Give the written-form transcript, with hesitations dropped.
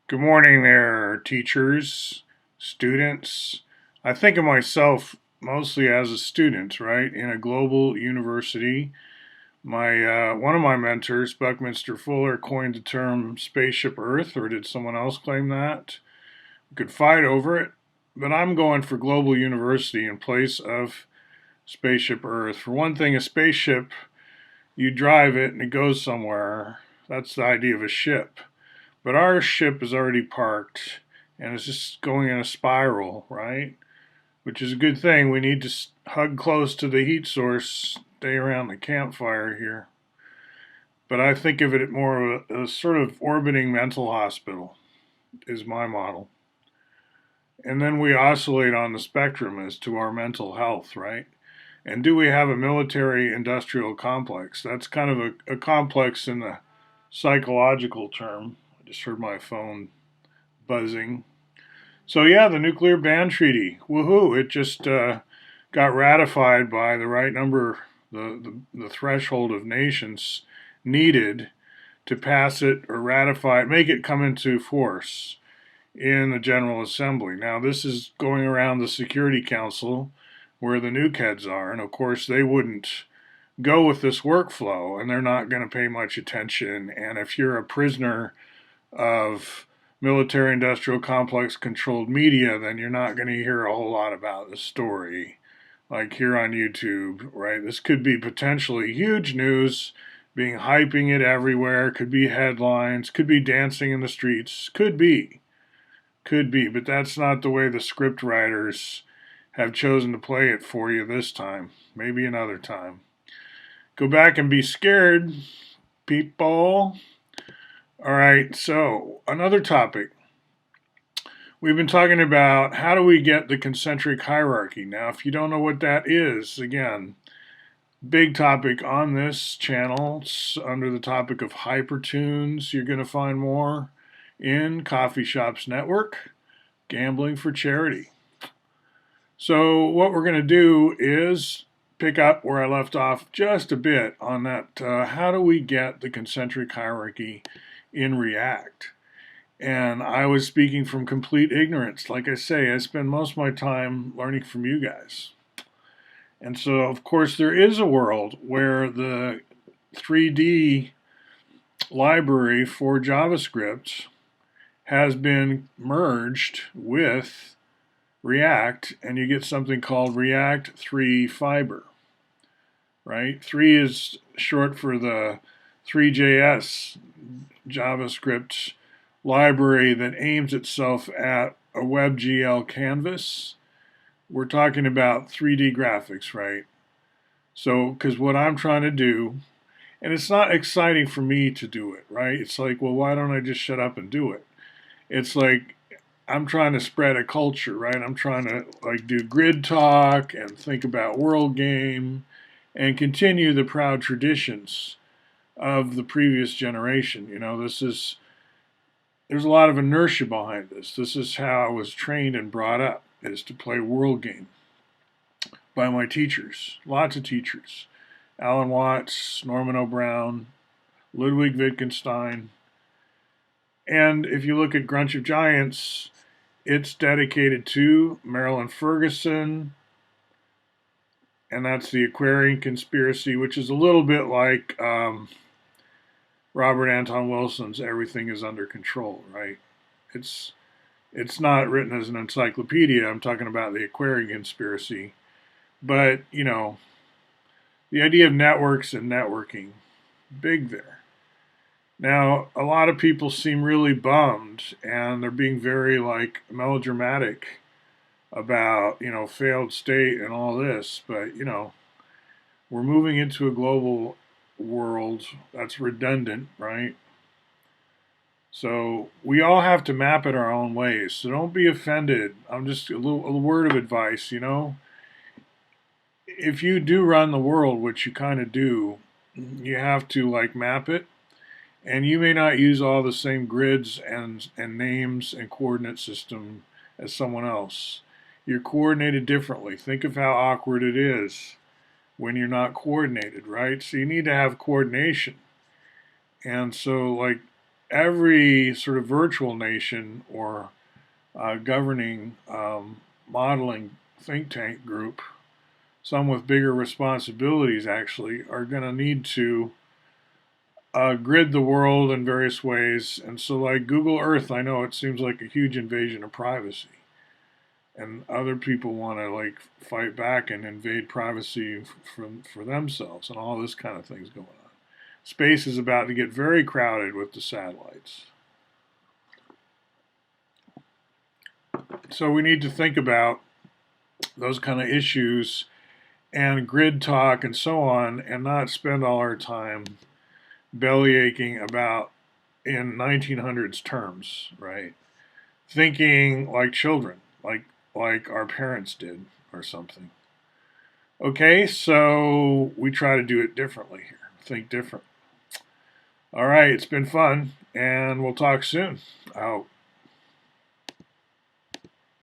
Good morning there, teachers, students. I think of myself mostly as a student, right, in a global university. My one of my mentors, Buckminster Fuller, coined the term "spaceship Earth," or did someone else claim that? We could fight over it, but I'm going for global university in place of spaceship Earth. For one thing, a spaceship, you drive it and it goes somewhere. That's the idea of a ship. But our ship is already parked and it's just going in a spiral, right? Which is a good thing. We need to hug close to the heat source, stay around the campfire here. But I think of it more of a sort of orbiting mental hospital, is my model. And then we oscillate on the spectrum as to our mental health, right? And do we have a military industrial complex? That's kind of a complex in the psychological term. I just heard my phone buzzing. So yeah, the nuclear ban treaty, woohoo! It just got ratified by the right number, the threshold of nations needed to pass it or ratify it, make it come into force in the General Assembly. Now this is going around the Security Council, where the nuke heads are, and of course they wouldn't go with this workflow, and they're not going to pay much attention. And if you're a prisoner of military industrial complex controlled media, then you're not going to hear a whole lot about the story like here on YouTube, right? This could be potentially huge news, being hyping it everywhere, could be headlines, could be dancing in the streets, could be, but that's not the way the script writers have chosen to play it for you this time. Maybe another time. Go back and be scared, people. All right, so another topic. We've been talking about how do we get the concentric hierarchy. Now, if you don't know what that is, again, big topic on this channel. It's under the topic of hypertunes. You're going to find more in Coffee Shops Network, Gambling for Charity. So what we're going to do is pick up where I left off just a bit on that. How do we get the concentric hierarchy in React? And I was speaking from complete ignorance. Like I say, I spend most of my time learning from you guys. And so, of course, there is a world where the 3D library for JavaScript has been merged with React, and you get something called React 3 Fiber, right? 3 is short for the 3JS JavaScript library that aims itself at a WebGL canvas. We're talking about 3D graphics, right? So, because what I'm trying to do, and it's not exciting for me to do it, right? It's like, well, why don't I just shut up and do it? It's like I'm trying to spread a culture, right? I'm trying to like do grid talk and think about world game and continue the proud traditions of the previous generation. There's a lot of inertia behind this. This is how I was trained and brought up, is to play world game by my teachers, lots of teachers. Alan Watts, Norman O'Brown, Ludwig Wittgenstein. And if you look at Grunch of Giants, it's dedicated to Marilyn Ferguson, and that's the Aquarian Conspiracy, which is a little bit like Robert Anton Wilson's Everything is Under Control, right? It's it's not written as an encyclopedia. I'm talking about the Aquarian Conspiracy. But, the idea of networks and networking, big there. Now, a lot of people seem really bummed and they're being very like melodramatic about, failed state and all this, but, we're moving into a global world that's redundant, right? So we all have to map it our own ways. So don't be offended. I'm just a word of advice, if you do run the world, which you kind of do, you have to like map it, and you may not use all the same grids and names and coordinate system as someone else. You're coordinated differently. Think of how awkward it is when you're not coordinated, right? So you need to have coordination. And so, like, every sort of virtual nation or governing modeling think tank group, some with bigger responsibilities actually, are going to need to grid the world in various ways. And so, like Google Earth, I know it seems like a huge invasion of privacy. And other people want to like fight back and invade privacy for themselves, and all this kind of thing's going on. Space is about to get very crowded with the satellites. So we need to think about those kind of issues and grid talk and so on, and not spend all our time belly aching about in 1900s terms, right? Thinking like children, like our parents did or something. Okay, so we try to do it differently here. Think different. All right, it's been fun, and we'll talk soon. Out.